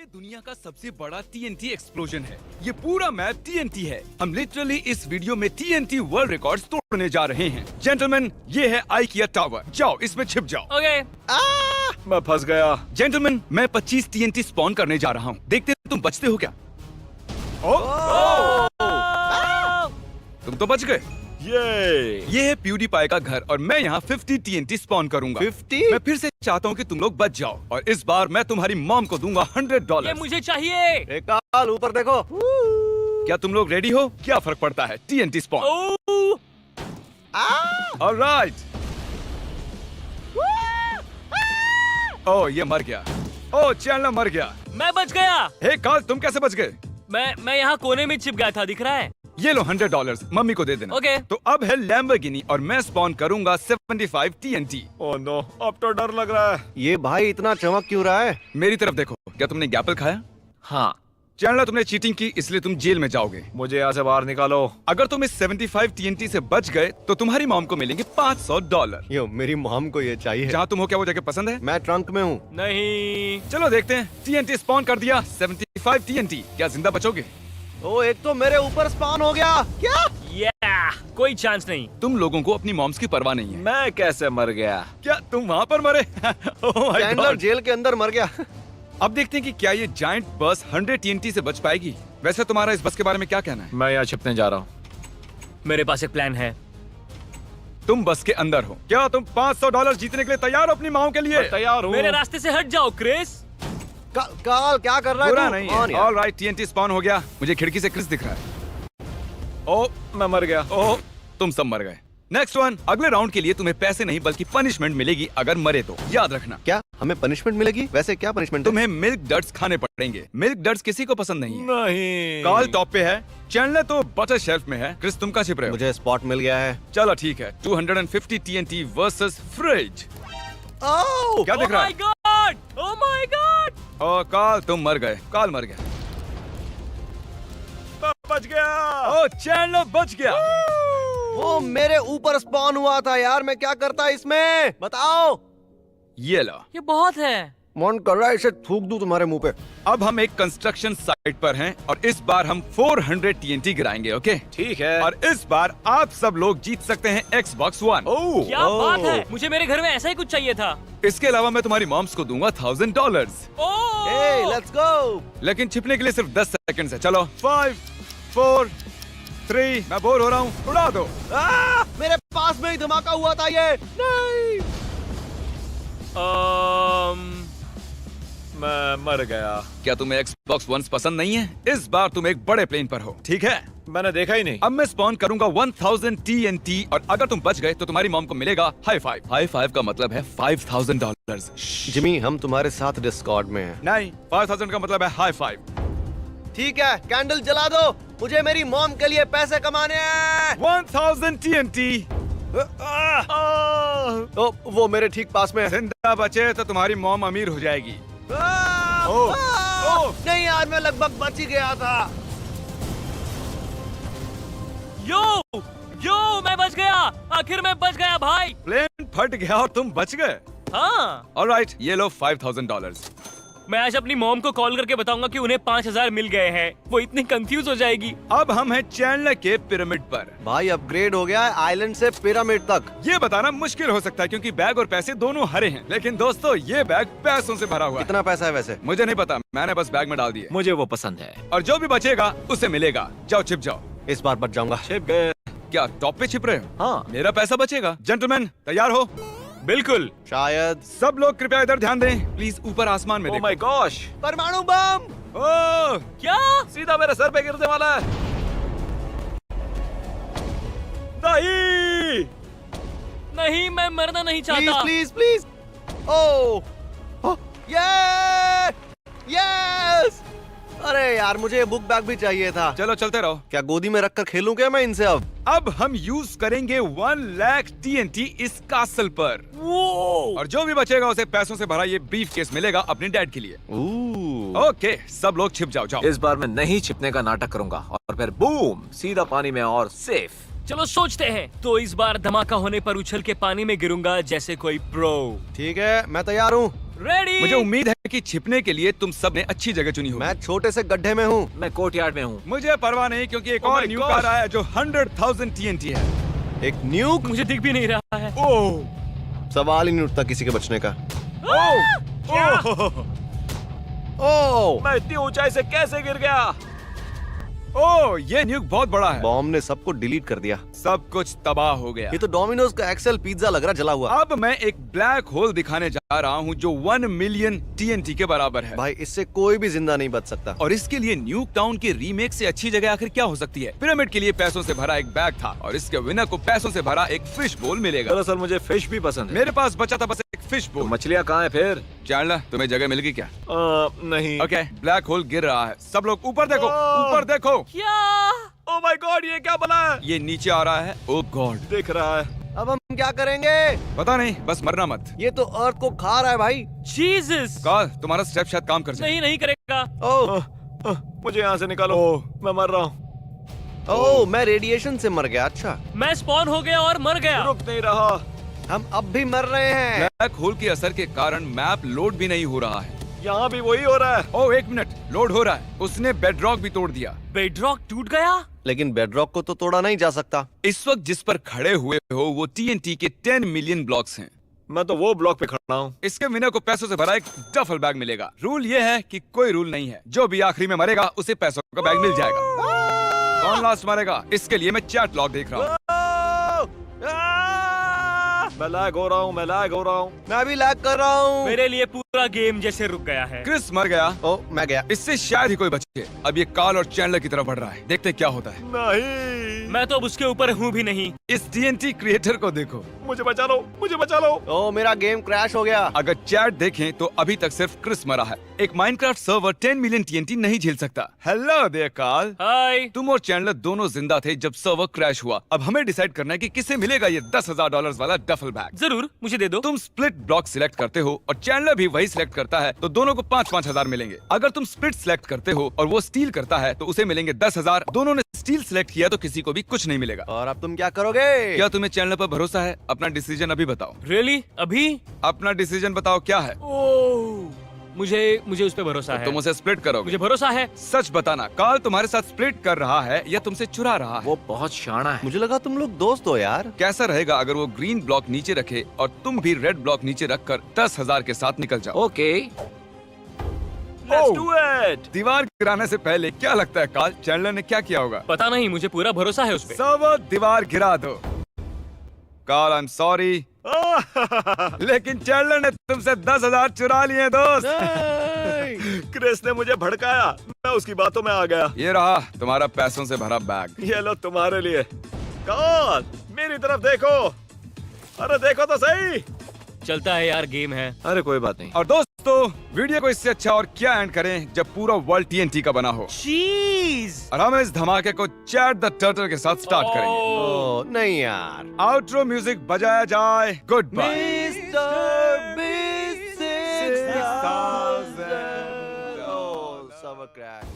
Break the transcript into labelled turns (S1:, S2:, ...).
S1: ये दुनिया का सबसे बड़ा TNT एक्सप्लोजन है। ये पूरा मैप TNT है। हम लिटरली इस वीडियो में TNT वर्ल्ड रिकॉर्ड्स तोड़ने जा रहे हैं। जेंटलमैन, ये है IKEA टावर। जाओ, इसमें छिप जाओ।
S2: ओके।
S3: मैं फंस गया।
S1: जेंटलमैन, मैं 25 TNT स्पॉन करने जा रहा हूँ। देखते हैं तुम बचते हो क्या। तुम तो बच गए। ये है प्यूडीपाई का घर और मैं यहाँ 50 TNT स्पॉन करूंगा।
S3: 50?
S1: मैं फिर से चाहता हूँ कि तुम लोग बच जाओ और इस बार मैं तुम्हारी मॉम को दूंगा $100।
S2: ये मुझे चाहिए।
S3: एक काल ऊपर देखो।
S1: क्या तुम लोग रेडी हो? क्या फर्क पड़ता है? TNT spawn.
S2: Oh,
S1: alright. Oh, ये मर गया। ओह, चैंडलर मर गया।
S2: मैं बच गया।
S1: हे कार्ल, तुम कैसे बच गए?
S2: मैं यहाँ कोने में छिप गया था, दिख रहा है।
S1: ये लो $100, मम्मी को दे देना।
S2: ओके।
S1: तो अब है लैम्बोर्गिनी और मैं स्पॉन करूंगा 75 TNT।
S3: ओह नो, अब तो डर लग रहा है। ये भाई इतना चमक क्यों रहा है?
S1: मेरी तरफ देखो। क्या तुमने गैपल खाया?
S2: हाँ।
S1: चैंडलर, तुमने चीटिंग की, इसलिए तुम जेल में जाओगे।
S3: मुझे यहाँ से बाहर निकालो।
S1: अगर तुम इस 75 TNT से बच गए तो तुम्हारी मॉम को मिलेंगे $500।
S3: यो, मेरी मॉम को ये चाहिए।
S1: जहाँ तुम हो, क्या वो जगह पसंद है?
S3: मैं ट्रंक में हूँ।
S2: नहीं।
S1: चलो देखते हैं। TNT स्पॉन कर दिया। 75 TNT। क्या जिंदा बचोगे?
S3: ओ, एक तो मेरे ऊपर स्पॉन हो गया। क्या?
S2: या, कोई चांस नहीं।
S1: तुम लोगों को अपनी मॉम्स की परवाह नहीं है।
S3: मैं कैसे मर गया?
S1: क्या तुम वहाँ पर मरे? Oh my
S3: Chandler
S1: God।
S3: जेल के अंदर मर गया।
S1: अब देखते हैं कि क्या ये जायंट बस 100 TNT से बच पाएगी। वैसे तुम्हारा इस बस के बारे में क्या कहना है?
S3: मैं यहाँ छिपने जा रहा हूँ।
S2: मेरे पास एक प्लान है।
S1: तुम बस के अंदर हो। क्या तुम $500 जीतने के लिए तैयार हो अपनी माओ के लिए?
S3: तैयार हूँ।
S2: मेरे रास्ते से हट जाओ, क्रिस।
S3: काल क्या कर रहा है?
S1: बुरा
S3: तू?
S1: नहीं
S3: कौन
S1: है।
S3: यार?
S1: ऑलराइट, TNT स्पॉन हो गया। मुझे खिड़की से क्रिस दिख रहा है। ओ,
S3: मैं मर गया।
S1: ओ, तुम सब मर गए। Next one. अगले राउंड के लिए तुम्हें पैसे नहीं बल्कि पनिशमेंट मिलेगी अगर मरे तो। याद रखना।
S3: क्या हमें पनिशमेंट मिलेगी? वैसे क्या पनिशमेंट?
S1: तुम्हें मिल्क डट्स खाने पड़ेंगे। मिल्क डट्स किसी को पसंद नहीं है।
S3: नहीं।
S1: कार्ल टॉप पे है, चैंडलर तो बटर शेल्फ में है। क्रिस, तुम कहाँ छिप रहे हो?
S3: मुझे स्पॉट मिल गया है।
S1: चलो ठीक है। 250 TNT वर्सेस फ्रिज।
S3: ओह,
S1: क्या दिख रहा
S2: माय
S1: है?
S2: God, oh my God.
S1: Oh Carl, तुम मर गए। कार्ल मर गया।
S3: बच गया।
S1: ओ, चैंडलर बच गया।
S3: वो मेरे ऊपर स्पॉन हुआ था यार। मैं क्या करता इसमें, बताओ।
S1: ये लो।
S2: ये बहुत है।
S3: मन कर रहा है इसे थूक दूं तुम्हारे मुंह पे।
S1: अब हम एक कंस्ट्रक्शन साइट पर हैं और इस बार हम 400 TNT गिराएंगे। ओके,
S3: ठीक है।
S1: और इस बार आप सब लोग जीत सकते हैं Xbox One।
S3: ओह,
S2: क्या बात है, मुझे मेरे घर में ऐसा ही कुछ चाहिए था।
S1: इसके अलावा मैं तुम्हारी मॉम्स को दूंगा $1000।
S2: ओह,
S3: लेट्स गो।
S1: लेकिन छिपने के लिए सिर्फ 10 सेकंड है। चलो 5 4 3। मैं बोर हो रहा हूँ, उड़ा दो।
S3: मेरे पास में ही धमाका हुआ था ये। नहीं, मैं मर गया।
S1: क्या तुम्हें Xbox One पसंद नहीं है? इस बार तुम एक बड़े प्लेन पर हो, ठीक है?
S3: मैंने देखा ही नहीं।
S1: अब मैं स्पॉन करूंगा 1000 TNT और अगर तुम बच गए तो तुम्हारी मॉम को मिलेगा हाई फाइव। हाई फाइव का मतलब है $5000।
S3: जिमी, हम तुम्हारे साथ डिस्कॉर्ड में हैं।
S1: नहीं, 5000 का मतलब है हाई फाइव।
S3: ठीक है, कैंडल जला दो। मुझे मेरी मॉम के लिए पैसे कमाने हैं।
S1: 1000 TNT।
S3: ओ, वो मेरे ठीक पास में है।
S1: जिंदा बचे तो तुम्हारी मॉम अमीर हो जाएगी।
S3: ओह, नहीं यार, मैं लगभग बच ही गया था।
S2: यो यो, मैं बच गया। आखिर मैं बच गया भाई।
S1: प्लेन फट गया और तुम बच गए।
S2: हाँ।
S1: ऑलराइट, ये लो $5000।
S2: मैं आज अपनी मॉम को कॉल करके बताऊंगा कि उन्हें 5000 मिल गए हैं। वो इतनी कंफ्यूज हो जाएगी।
S1: अब हम हैं चैंडलर के पिरामिड पर।
S3: भाई अपग्रेड हो गया है आइलैंड से पिरामिड तक।
S1: ये बताना मुश्किल हो सकता है क्योंकि बैग और पैसे दोनों हरे हैं। लेकिन दोस्तों, ये बैग पैसों से भरा हुआ है।
S3: कितना पैसा है वैसे?
S1: मुझे नहीं पता, मैंने बस बैग में डाल दिए।
S2: मुझे वो पसंद है।
S1: और जो भी बचेगा उसे मिलेगा। जाओ, छिप जाओ।
S3: इस बार बच जाऊंगा।
S2: छिप गए।
S1: क्या टॉप पे छिप रहे हो?
S3: हाँ।
S1: मेरा पैसा बचेगा। जेंटलमैन, तैयार हो?
S2: बिल्कुल।
S3: शायद।
S1: सब लोग कृपया इधर ध्यान दें। प्लीज ऊपर आसमान में
S3: ओह
S1: देखो।
S3: माय गॉश, परमाणु बम।
S1: ओह,
S2: क्या?
S3: सीधा मेरे सर पे गिरने वाला है। नहीं,
S2: नहीं, मैं मरना नहीं
S3: प्लीज
S2: चाहता।
S3: Please please. ओह, ये यस। अरे यार, मुझे ये बुक बैग भी चाहिए था।
S1: चलो चलते रहो।
S3: क्या गोदी में रखकर खेलूं क्या मैं इनसे अब?
S1: अब हम यूज करेंगे 1 लाख TNT इस कासल पर।
S2: वो
S1: और जो भी बचेगा उसे पैसों से भरा ये ब्रीफ केस मिलेगा अपने डैड के लिए। ओके, सब लोग छिप जाओ। जाओ।
S4: इस बार मैं नहीं छिपने का नाटक करूंगा और फिर बूम, सीधा पानी में और सेफ।
S2: चलो सोचते हैं। तो इस बार धमाका होने पर उछल के पानी में गिरूंगा जैसे कोई प्रो।
S3: ठीक है, मैं तैयार हूँ।
S2: रेडी।
S1: मुझे उम्मीद है कि छिपने के लिए तुम सब ने अच्छी जगह चुनी होगी।
S3: मैं छोटे से गड्ढे में हूँ।
S4: मैं कोर्टयार्ड में हूँ।
S1: मुझे परवाह नहीं क्योंकि एक
S4: Oh
S1: और
S4: my
S1: न्यू
S4: gosh!
S1: कार आया जो 100,000 TNT है।
S3: एक न्यूक?
S2: मुझे दिख भी नहीं रहा है।
S1: ओह
S3: सवाल ही नहीं उठता किसी के बचने का।
S2: क्या?
S3: ओह
S4: मैं इतनी ऊंचाई से कैसे गिर गया?
S1: ओह, ये न्यूक बहुत बड़ा है।
S3: बॉम्ब ने सबको डिलीट कर दिया।
S1: सब कुछ तबाह हो गया।
S3: ये तो डोमिनोज का एक्सेल पिज्जा लग रहा जला हुआ।
S1: अब मैं एक ब्लैक होल दिखाने जा रहा हूँ जो 1 मिलियन TNT के बराबर है।
S3: भाई इससे कोई भी जिंदा नहीं बच सकता।
S1: और इसके लिए न्यूक टाउन के रीमेक से अच्छी जगह आखिर क्या हो सकती है? पिरामिड के लिए पैसों से भरा एक बैग था और इसके विनर को पैसों से भरा एक फिश बोल मिलेगा।
S4: दरअसल मुझे फिश भी पसंद है।
S1: मेरे पास बचा था बस एक फिश
S4: तो
S1: बोल।
S4: मछलियाँ कहाँ है फिर?
S1: जानला तुम्हें जगह मिल गई क्या?
S4: नहीं।
S1: ओके, ब्लैक होल गिर रहा है। सब लोग ऊपर देखो, ऊपर देखो।
S2: क्या?
S4: ओह माय गॉड, ये क्या बना है?
S1: ये नीचे आ रहा है। ओह गॉड,
S4: दिख रहा है।
S3: अब हम क्या करेंगे?
S1: पता नहीं, बस मरना मत।
S3: ये तो अर्थ को खा रहा है भाई।
S2: जीसस।
S1: काल, तुम्हारा स्टेप शायद काम कर जाए।
S2: नहीं, नहीं करेगा।
S3: ओह
S4: मुझे यहाँ से निकालो।
S1: ओह।
S4: मैं मर रहा हूँ।
S3: ओह मैं रेडिएशन से मर गया। अच्छा
S2: मैं स्पॉन हो गया और मर गया।
S4: रुक नहीं रहा।
S3: हम अब भी मर रहे हैं।
S1: ब्लैक होल के असर के कारण मैप लोड भी नहीं हो रहा है।
S4: यहाँ भी वही हो रहा है।
S1: ओह एक मिनट, लोड हो रहा है। उसने बेडरॉक भी तोड़ दिया।
S2: बेडरॉक टूट गया।
S3: लेकिन बेडरॉक को तो तोड़ा नहीं जा सकता।
S1: इस वक्त जिस पर खड़े हुए हो वो TNT के 10 मिलियन ब्लॉक्स हैं।
S4: मैं तो वो ब्लॉक पे खड़ा हूँ।
S1: इसके विनर को पैसों से भरा एक डफल बैग मिलेगा। रूल ये है कि कोई रूल नहीं है, जो भी आखिरी में मरेगा उसे पैसों का बैग मिल जाएगा। कौन लास्ट मरेगा इसके लिए मैं चैट लॉग देख रहा हूँ।
S4: मैं लैग हो रहा हूँ, मैं लैग हो रहा हूँ।
S3: मैं भी लैग कर रहा हूँ।
S2: मेरे लिए पूरा गेम जैसे रुक गया है।
S1: क्रिस मर गया।
S3: ओह मैं गया।
S1: इससे शायद ही कोई बचे। अब ये कार्ल और चैंडलर की तरफ बढ़ रहा है। देखते क्या होता है।
S4: नहीं,
S2: मैं तो अब उसके ऊपर हूँ भी नहीं।
S1: इस TNT क्रिएटर को देखो।
S4: मुझे बचा लो, मुझे बचा लो।
S3: ओह मेरा गेम क्रैश हो गया।
S1: अगर चैट देखें तो अभी तक सिर्फ क्रिस मरा है। एक माइनक्राफ्ट सर्वर 10 मिलियन TNT नहीं झेल सकता। Hello there Carl.
S2: हाय।
S1: तुम और चैंडलर दोनों जिंदा थे जब सर्वर क्रैश हुआ। अब हमें डिसाइड करना है कि किसे मिलेगा ये $10,000 वाला डफल बैग।
S2: जरूर, मुझे दे दो।
S1: तुम स्प्लिट ब्लॉक सिलेक्ट करते हो और चैंडलर भी वही सिलेक्ट करता है तो दोनों को 5-5 हजार मिलेंगे। अगर तुम स्प्लिट सिलेक्ट करते हो और वो स्टील करता है तो उसे मिलेंगे 10,000। दोनों ने स्टील सिलेक्ट किया तो किसी को भी कुछ नहीं मिलेगा।
S3: और अब तुम क्या करोगे?
S1: क्या तुम्हें चैंडलर पर भरोसा है? अपना डिसीजन अभी बताओ।
S2: रियली? अभी?
S1: अपना डिसीजन बताओ क्या है।
S2: ओह, मुझे उस पे भरोसा है।
S1: तुम उसे स्प्लिट करोगे?
S2: मुझे भरोसा है।
S1: सच बताना, कार्ल तुम्हारे साथ स्प्लिट कर रहा है या तुमसे चुरा रहा है?
S4: वो बहुत शाना है।
S3: मुझे लगा तुम लोग दोस्त हो यार।
S1: कैसा रहेगा अगर वो ग्रीन ब्लॉक नीचे रखे और तुम भी रेड ब्लॉक नीचे रखकर 10,000 के साथ निकल जाओ?
S4: Okay, let's do it.
S1: दीवार गिराने से पहले क्या लगता है कार्ल, चैंडलर ने क्या किया होगा?
S2: पता नहीं, मुझे पूरा भरोसा है उस पे।
S1: सब दीवार गिरा दो। कार्ल आई एम सॉरी, लेकिन चैंडलर ने तुमसे 10,000 चुरा लिए दोस्त।
S4: क्रिस ने मुझे भड़काया, मैं उसकी बातों में आ गया।
S1: ये रहा तुम्हारा पैसों से भरा बैग।
S4: ये लो तुम्हारे लिए। कौन? मेरी तरफ देखो। अरे देखो तो सही।
S2: चलता है यार, गेम है।
S4: अरे कोई बात नहीं।
S1: और दोस्तों, वीडियो को इससे अच्छा और क्या एंड करें जब पूरा वर्ल्ड TNT का बना हो।
S2: चीज।
S1: और हम इस धमाके को चैट द टर्टल के साथ स्टार्ट करेंगे।
S3: ओह नहीं यार।
S1: आउटरो म्यूजिक बजाया जाए। Goodbye.
S3: Mister Beast 6000। Oh सब क्रैश।